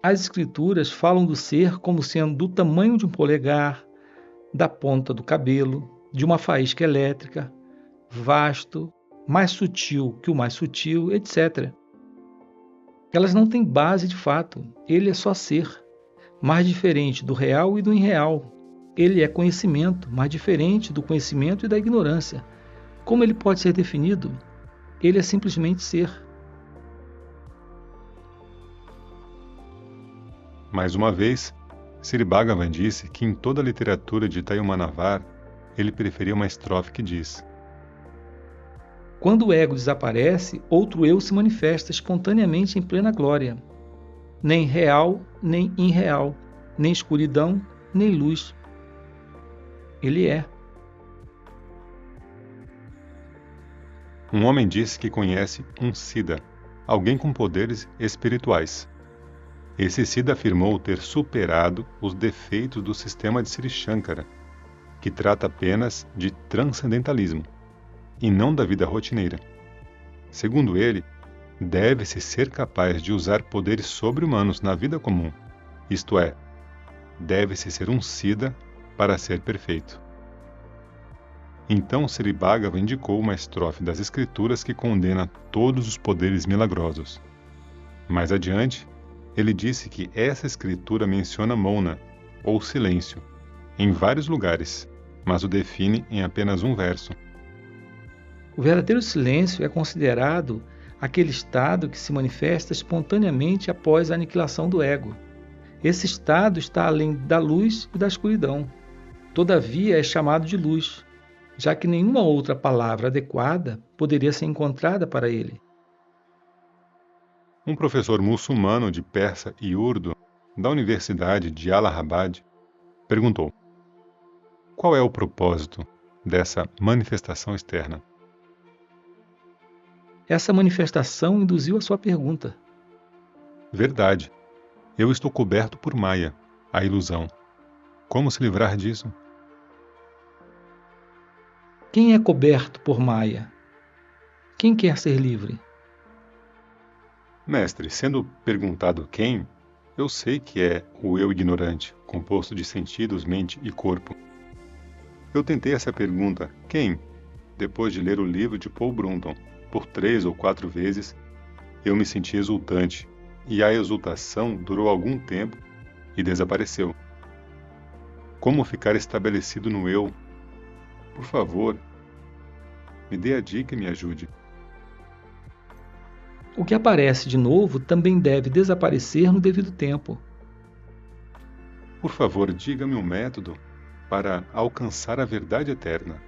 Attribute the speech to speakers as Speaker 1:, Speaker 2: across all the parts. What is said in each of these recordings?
Speaker 1: As escrituras falam do ser como sendo do tamanho de um polegar, da ponta do cabelo, de uma faísca elétrica, vasto, mais sutil que o mais sutil, etc. Elas não têm base de fato, ele é só ser, mais diferente do real e do irreal. Ele é conhecimento, mais diferente do conhecimento e da ignorância. Como ele pode ser definido? Ele é simplesmente ser.
Speaker 2: Mais uma vez, Sri Bhagavan disse que em toda a literatura de Tayumanavar, ele preferia uma estrofe que diz:
Speaker 1: Quando o ego desaparece, outro eu se manifesta espontaneamente em plena glória. Nem real, nem irreal, nem escuridão, nem luz. Ele é.
Speaker 2: Um homem disse que conhece um Siddha, alguém com poderes espirituais. Esse Siddha afirmou ter superado os defeitos do sistema de Sri Shankara, que trata apenas de transcendentalismo, e não da vida rotineira. Segundo ele, deve-se ser capaz de usar poderes sobre-humanos na vida comum, isto é, deve-se ser um Siddha para ser perfeito. Então Sri Bhagavan indicou uma estrofe das Escrituras que condena todos os poderes milagrosos. Mais adiante, ele disse que essa escritura menciona Mauna, ou silêncio, em vários lugares, mas o define em apenas um verso.
Speaker 1: O verdadeiro silêncio é considerado aquele estado que se manifesta espontaneamente após a aniquilação do ego. Esse estado está além da luz e da escuridão. Todavia é chamado de luz, já que nenhuma outra palavra adequada poderia ser encontrada para ele.
Speaker 2: Um professor muçulmano de persa e urdu da Universidade de Allahabad perguntou: qual é o propósito dessa manifestação externa?
Speaker 1: Essa manifestação induziu a sua pergunta.
Speaker 2: Verdade. Eu estou coberto por Maya, a ilusão. Como se livrar disso?
Speaker 1: Quem é coberto por Maya? Quem quer ser livre?
Speaker 2: Mestre, sendo perguntado quem, eu sei que é o eu ignorante, composto de sentidos, mente e corpo. Eu tentei essa pergunta, quem? Depois de ler o livro de Paul Brunton, por 3 ou 4 vezes, eu me senti exultante, e a exultação durou algum tempo e desapareceu. Como ficar estabelecido no eu? Por favor, me dê a dica e me ajude.
Speaker 1: O que aparece de novo também deve desaparecer no devido tempo.
Speaker 2: Por favor, diga-me um método para alcançar a verdade eterna.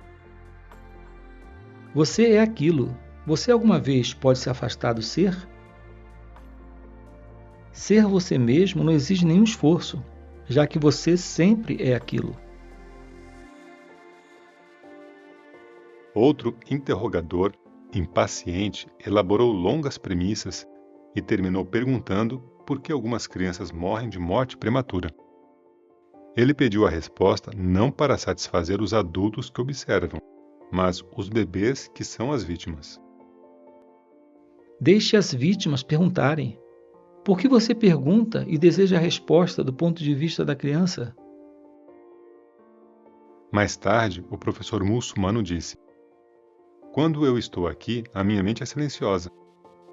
Speaker 1: Você é aquilo. Você alguma vez pode se afastar do ser? Ser você mesmo não exige nenhum esforço, já que você sempre é aquilo.
Speaker 2: Outro interrogador, impaciente, elaborou longas premissas e terminou perguntando por que algumas crianças morrem de morte prematura. Ele pediu a resposta não para satisfazer os adultos que observam, mas os bebês que são as vítimas.
Speaker 1: Deixe as vítimas perguntarem. Por que você pergunta e deseja a resposta do ponto de vista da criança?
Speaker 2: Mais tarde, o professor muçulmano disse: quando eu estou aqui, a minha mente é silenciosa.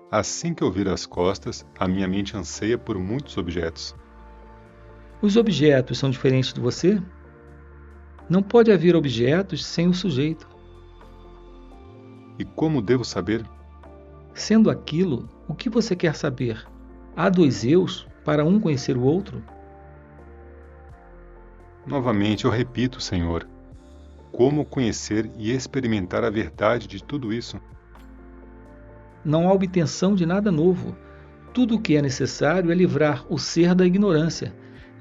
Speaker 2: Assim que eu viro as costas, a minha mente anseia por muitos objetos.
Speaker 1: Os objetos são diferentes de você? Não pode haver objetos sem o sujeito.
Speaker 2: E como devo saber?
Speaker 1: Sendo aquilo, o que você quer saber? Há dois eus para um conhecer o outro?
Speaker 2: Novamente eu repito, Senhor, como conhecer e experimentar a verdade de tudo isso?
Speaker 1: Não há obtenção de nada novo. Tudo o que é necessário é livrar o ser da ignorância.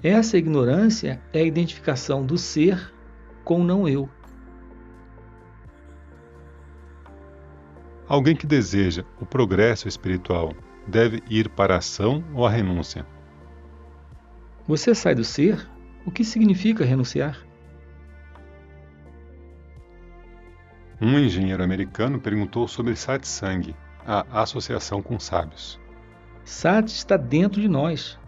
Speaker 1: Essa ignorância é a identificação do ser com o não-eu.
Speaker 2: Alguém que deseja o progresso espiritual deve ir para a ação ou a renúncia?
Speaker 1: Você sai do ser? O que significa renunciar?
Speaker 2: Um engenheiro americano perguntou sobre satsang, a associação com sábios.
Speaker 1: Sat está dentro de nós.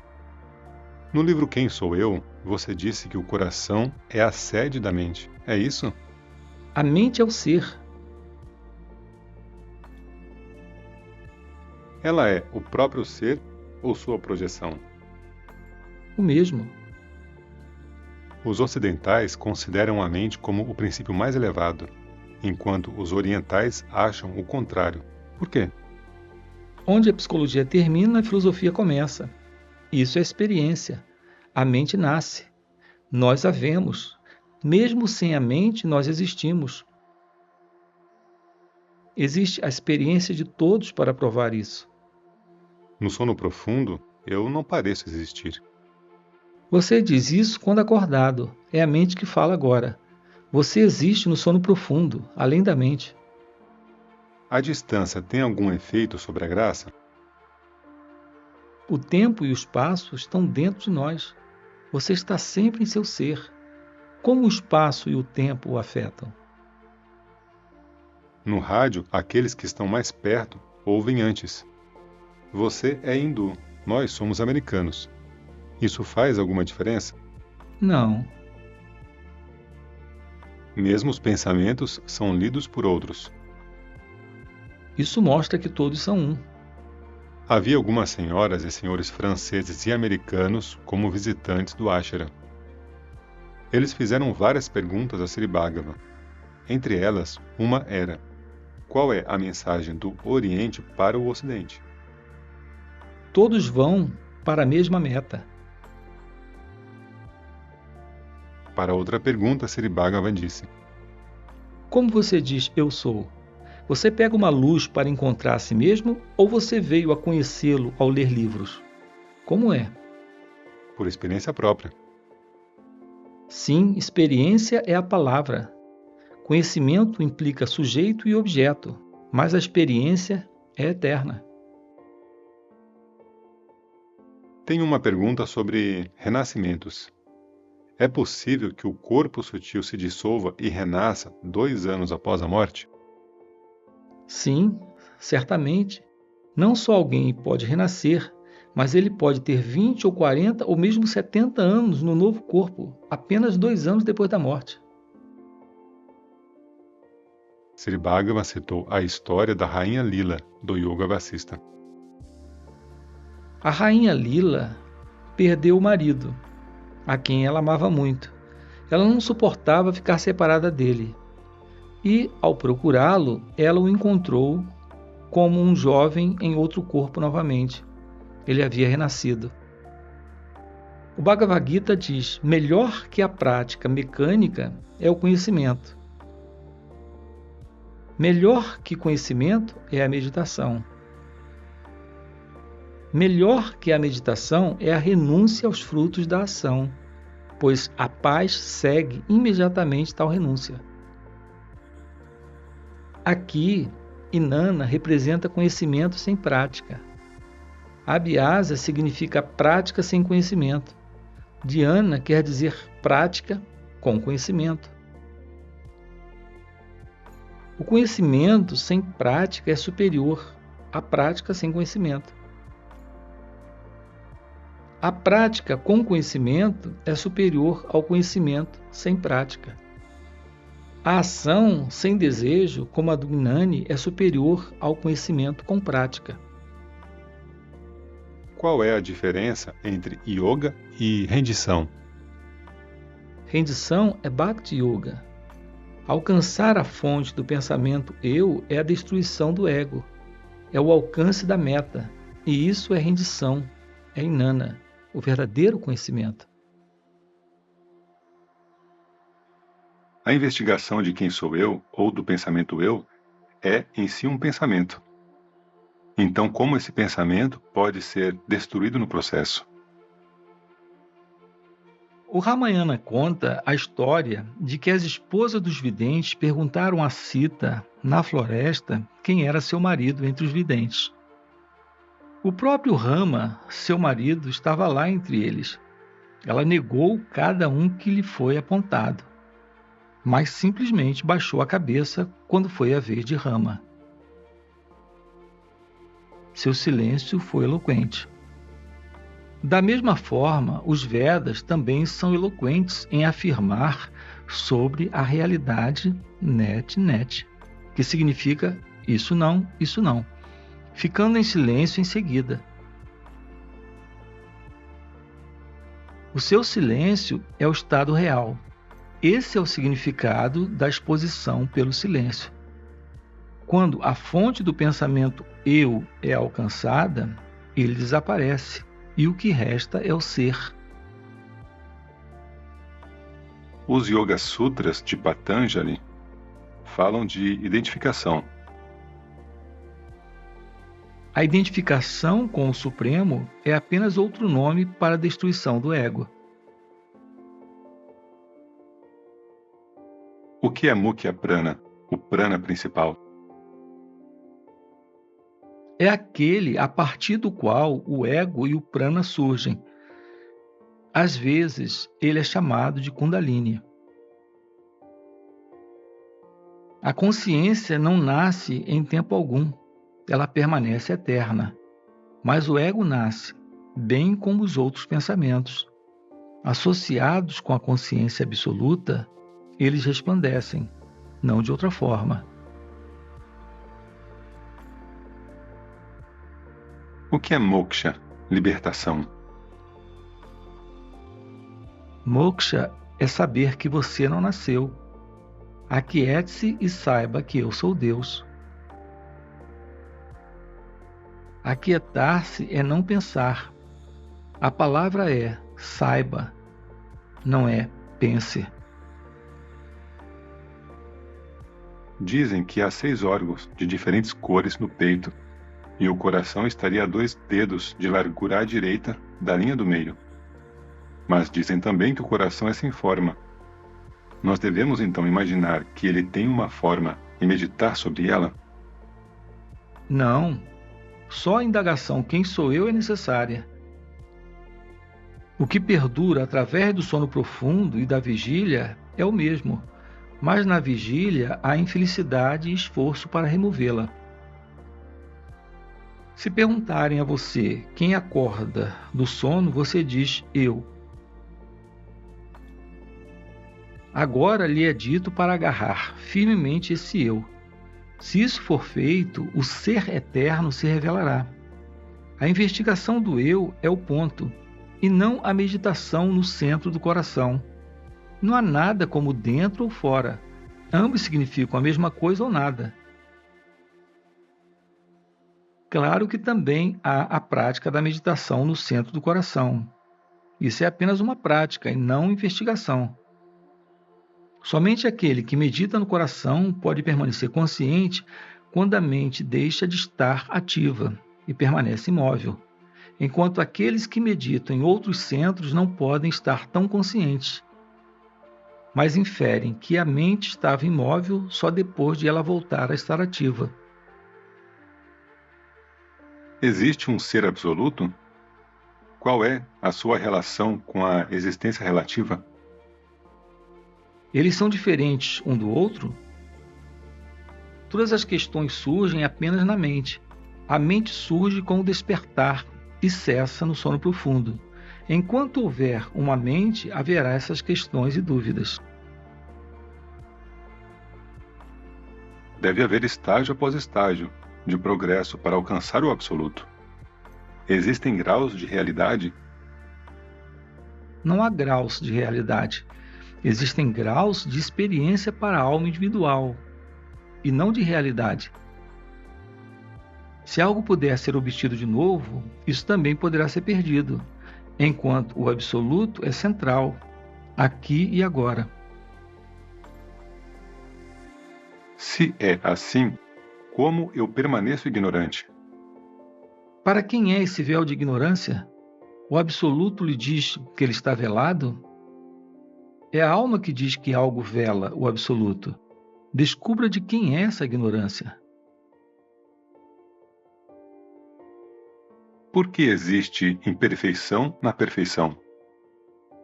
Speaker 2: No livro Quem Sou Eu, você disse que o coração é a sede da mente. É isso?
Speaker 1: A mente é o ser.
Speaker 2: Ela é o próprio ser ou sua projeção?
Speaker 1: O mesmo.
Speaker 2: Os ocidentais consideram a mente como o princípio mais elevado, enquanto os orientais acham o contrário. Por quê?
Speaker 1: Onde a psicologia termina, a filosofia começa. Isso é experiência. A mente nasce. Nós a vemos. Mesmo sem a mente, nós existimos. Existe a experiência de todos para provar isso.
Speaker 2: No sono profundo, eu não pareço existir.
Speaker 1: Você diz isso quando acordado. É a mente que fala agora. Você existe no sono profundo, além da mente.
Speaker 2: A distância tem algum efeito sobre a graça?
Speaker 1: O tempo e o espaço estão dentro de nós. Você está sempre em seu ser. Como o espaço e o tempo o afetam?
Speaker 2: No rádio, aqueles que estão mais perto ouvem antes. Você é hindu, nós somos americanos. Isso faz alguma diferença?
Speaker 1: Não.
Speaker 2: Mesmo os pensamentos são lidos por outros.
Speaker 1: Isso mostra que todos são um.
Speaker 2: Havia algumas senhoras e senhores franceses e americanos como visitantes do ashram. Eles fizeram várias perguntas a Sri Bhagavan. Entre elas, uma era: qual é a mensagem do Oriente para o Ocidente?
Speaker 1: Todos vão para a mesma meta.
Speaker 2: Para outra pergunta, Sri Bhagavan disse:
Speaker 1: Como você diz eu sou? Você pega uma luz para encontrar a si mesmo ou você veio a conhecê-lo ao ler livros? Como é?
Speaker 2: por experiência própria.
Speaker 1: Sim, experiência é a palavra. Conhecimento implica sujeito e objeto, mas a experiência é eterna.
Speaker 2: Tenho uma pergunta sobre renascimentos. É possível que o corpo sutil se dissolva e renasça 2 anos após a morte?
Speaker 1: Sim, certamente. Não só alguém pode renascer, mas ele pode ter 20 ou 40 ou mesmo 70 anos no novo corpo, apenas 2 anos depois da morte.
Speaker 2: Sri Bhagavan citou a história da rainha Lila, do Yoga Vasista.
Speaker 1: A rainha Lila perdeu o marido, a quem ela amava muito. Ela não suportava ficar separada dele. E, ao procurá-lo, ela o encontrou como um jovem em outro corpo novamente. Ele havia renascido. O Bhagavad Gita diz: melhor que a prática mecânica é o conhecimento. Melhor que conhecimento é a meditação. Melhor que a meditação é a renúncia aos frutos da ação, pois a paz segue imediatamente tal renúncia. Aqui, Inanna representa conhecimento sem prática. Abhyasa significa prática sem conhecimento. Dhyana quer dizer prática com conhecimento. O conhecimento sem prática é superior à prática sem conhecimento. A prática com conhecimento é superior ao conhecimento sem prática. A ação sem desejo, como a do Gnani, é superior ao conhecimento com prática.
Speaker 2: Qual é a diferença entre yoga e rendição?
Speaker 1: Rendição é Bhakti Yoga. Alcançar a fonte do pensamento eu é a destruição do ego, é o alcance da meta, e isso é rendição, é Inanna, o verdadeiro conhecimento.
Speaker 2: A investigação de quem sou eu, ou do pensamento eu, é em si um pensamento. Então, como esse pensamento pode ser destruído no processo?
Speaker 1: O Ramayana conta a história de que as esposas dos videntes perguntaram a Sita, na floresta, quem era seu marido entre os videntes. O próprio Rama, seu marido, estava lá entre eles. Ela negou cada um que lhe foi apontado, mas simplesmente baixou a cabeça quando foi a vez de Rama. Seu silêncio foi eloquente. Da mesma forma, os Vedas também são eloquentes em afirmar sobre a realidade net, que significa isso não, ficando em silêncio em seguida. O seu silêncio é o estado real. Esse é o significado da exposição pelo silêncio. Quando a fonte do pensamento eu é alcançada, ele desaparece e o que resta é o ser.
Speaker 2: Os Yoga Sutras de Patanjali falam de identificação.
Speaker 1: A identificação com o Supremo é apenas outro nome para a destruição do ego.
Speaker 2: O que é Mukhya Prana, o prana principal?
Speaker 1: É aquele a partir do qual o ego e o prana surgem. Às vezes, ele é chamado de Kundalini. A consciência não nasce em tempo algum, ela permanece eterna. Mas o ego nasce, bem como os outros pensamentos. Associados com a consciência absoluta, eles resplandecem, não de outra forma.
Speaker 2: O que é moksha, libertação?
Speaker 1: Moksha é saber que você não nasceu. Aquiete-se e saiba que eu sou Deus. Aquietar-se é não pensar. A palavra é saiba, não é pense.
Speaker 2: Dizem que há 6 órgãos de diferentes cores no peito e o coração estaria a 2 dedos de largura à direita da linha do meio. Mas dizem também que o coração é sem forma. Nós devemos então imaginar que ele tem uma forma e meditar sobre ela?
Speaker 1: Não, só a indagação quem sou eu é necessária. O que perdura através do sono profundo e da vigília é o mesmo, mas na vigília há infelicidade e esforço para removê-la. Se perguntarem a você quem acorda do sono, você diz eu. Agora lhe é dito para agarrar firmemente esse eu. Se isso for feito, o ser eterno se revelará. A investigação do eu é o ponto, e não a meditação no centro do coração. Não há nada como dentro ou fora. Ambos significam a mesma coisa ou nada. Claro que também há a prática da meditação no centro do coração. Isso é apenas uma prática e não investigação. Somente aquele que medita no coração pode permanecer consciente quando a mente deixa de estar ativa e permanece imóvel, enquanto aqueles que meditam em outros centros não podem estar tão conscientes, mas inferem que a mente estava imóvel só depois de ela voltar a estar ativa.
Speaker 2: Existe um ser absoluto? Qual é a sua relação com a existência relativa?
Speaker 1: Eles são diferentes um do outro? Todas as questões surgem apenas na mente. A mente surge com o despertar e cessa no sono profundo. Enquanto houver uma mente, haverá essas questões e dúvidas.
Speaker 2: Deve haver estágio após estágio de progresso para alcançar o absoluto. Existem graus de realidade?
Speaker 1: Não há graus de realidade. Existem graus de experiência para a alma individual, e não de realidade. Se algo puder ser obtido de novo, isso também poderá ser perdido, enquanto o absoluto é central, aqui e agora.
Speaker 2: Se é assim, como eu permaneço ignorante?
Speaker 1: Para quem é esse véu de ignorância? O absoluto lhe diz que ele está velado? É a alma que diz que algo vela o absoluto. Descubra de quem é essa ignorância.
Speaker 2: Por que existe imperfeição na perfeição?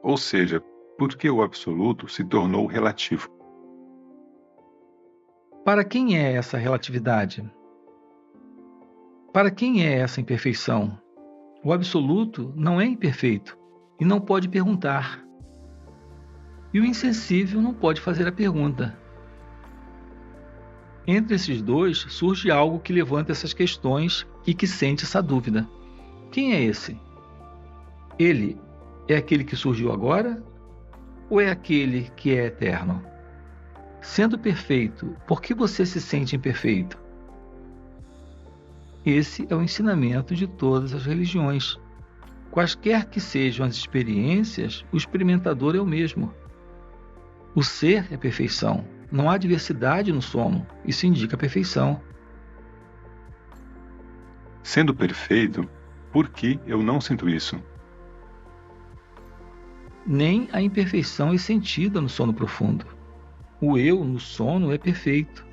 Speaker 2: Ou seja, por que o absoluto se tornou relativo?
Speaker 1: Para quem é essa relatividade? Para quem é essa imperfeição? O absoluto não é imperfeito e não pode perguntar. E o insensível não pode fazer a pergunta. Entre esses dois surge algo que levanta essas questões e que sente essa dúvida. Quem é esse? Ele é aquele que surgiu agora ou é aquele que é eterno? Sendo perfeito, por que você se sente imperfeito? Esse é o ensinamento de todas as religiões. Quaisquer que sejam as experiências, o experimentador é o mesmo. O ser é perfeição. Não há diversidade no sono. Isso indica a perfeição.
Speaker 2: Sendo perfeito, por que eu não sinto isso?
Speaker 1: Nem a imperfeição é sentida no sono profundo. O eu no sono é perfeito.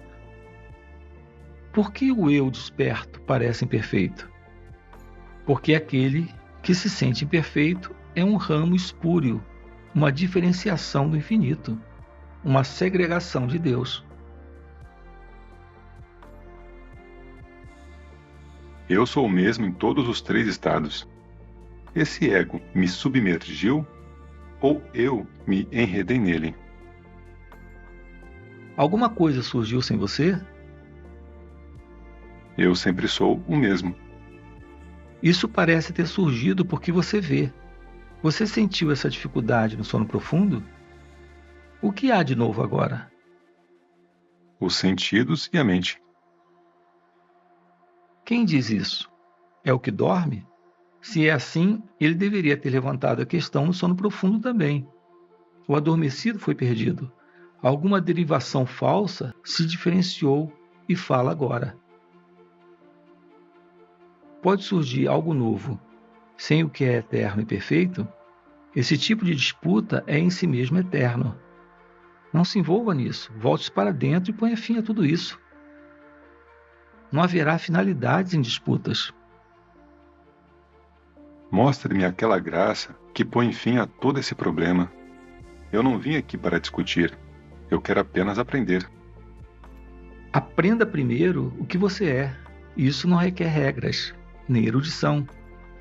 Speaker 1: Por que o eu desperto parece imperfeito? Porque aquele que se sente imperfeito é um ramo espúrio, uma diferenciação do infinito, uma segregação de Deus.
Speaker 2: Eu sou o mesmo em todos os 3 estados. Esse ego me submergiu ou eu me enredei nele?
Speaker 1: Alguma coisa surgiu sem você?
Speaker 2: Eu sempre sou o mesmo.
Speaker 1: Isso parece ter surgido porque você vê. Você sentiu essa dificuldade no sono profundo? O que há de novo agora?
Speaker 2: Os sentidos e a mente.
Speaker 1: Quem diz isso? É o que dorme? Se é assim, ele deveria ter levantado a questão no sono profundo também. O adormecido foi perdido. Alguma derivação falsa se diferenciou e fala agora. Pode surgir algo novo, sem o que é eterno e perfeito? Esse tipo de disputa é em si mesmo eterno. Não se envolva nisso. Volte para dentro e ponha fim a tudo isso. Não haverá finalidades em disputas.
Speaker 2: Mostre-me aquela graça que põe fim a todo esse problema. Eu não vim aqui para discutir. Eu quero apenas aprender.
Speaker 1: Aprenda primeiro o que você é. Isso não requer regras, nem erudição.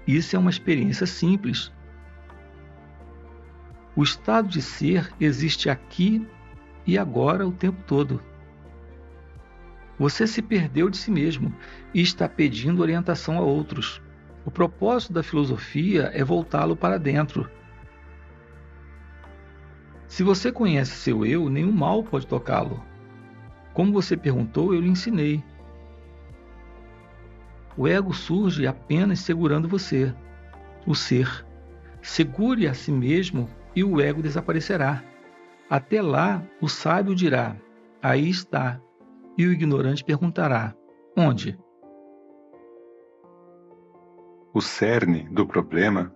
Speaker 1: Isso é uma experiência simples. O estado de ser existe aqui e agora o tempo todo. Você se perdeu de si mesmo e está pedindo orientação a outros. O propósito da filosofia é voltá-lo para dentro. Se você conhece seu eu, nenhum mal pode tocá-lo. Como você perguntou, eu lhe ensinei. O ego surge apenas segurando você, o ser. Segure a si mesmo e o ego desaparecerá. Até lá, o sábio dirá, aí está. E o ignorante perguntará, onde?
Speaker 2: O cerne do problema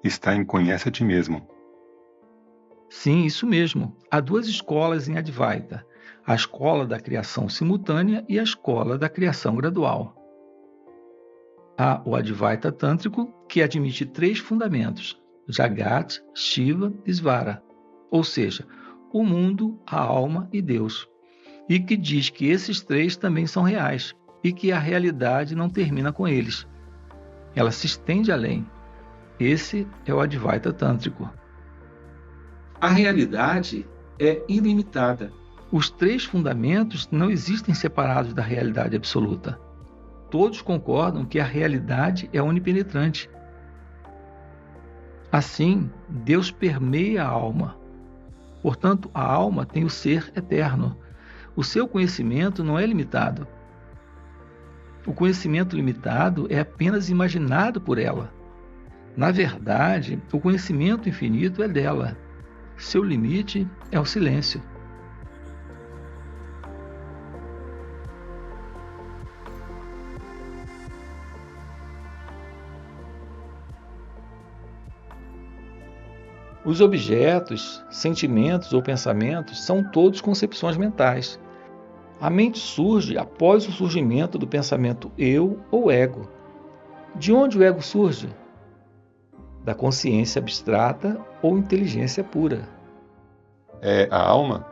Speaker 2: está em conhece a ti mesmo.
Speaker 1: Sim, isso mesmo. Há 2 escolas em Advaita. A escola da criação simultânea e a escola da criação gradual. Há o Advaita Tântrico, que admite 3 fundamentos, Jagat, Shiva e Svara, ou seja, o mundo, a alma e Deus, e que diz que esses 3 também são reais e que a realidade não termina com eles. Ela se estende além. Esse é o Advaita Tântrico. A realidade é ilimitada. Os 3 fundamentos não existem separados da realidade absoluta. Todos concordam que a realidade é onipenetrante. Assim, Deus permeia a alma. Portanto, a alma tem o ser eterno. O seu conhecimento não é limitado. O conhecimento limitado é apenas imaginado por ela. Na verdade, o conhecimento infinito é dela. Seu limite é o silêncio. Os objetos, sentimentos ou pensamentos são todos concepções mentais. A mente surge após o surgimento do pensamento eu ou ego. De onde o ego surge? Da consciência abstrata ou inteligência pura.
Speaker 2: É a alma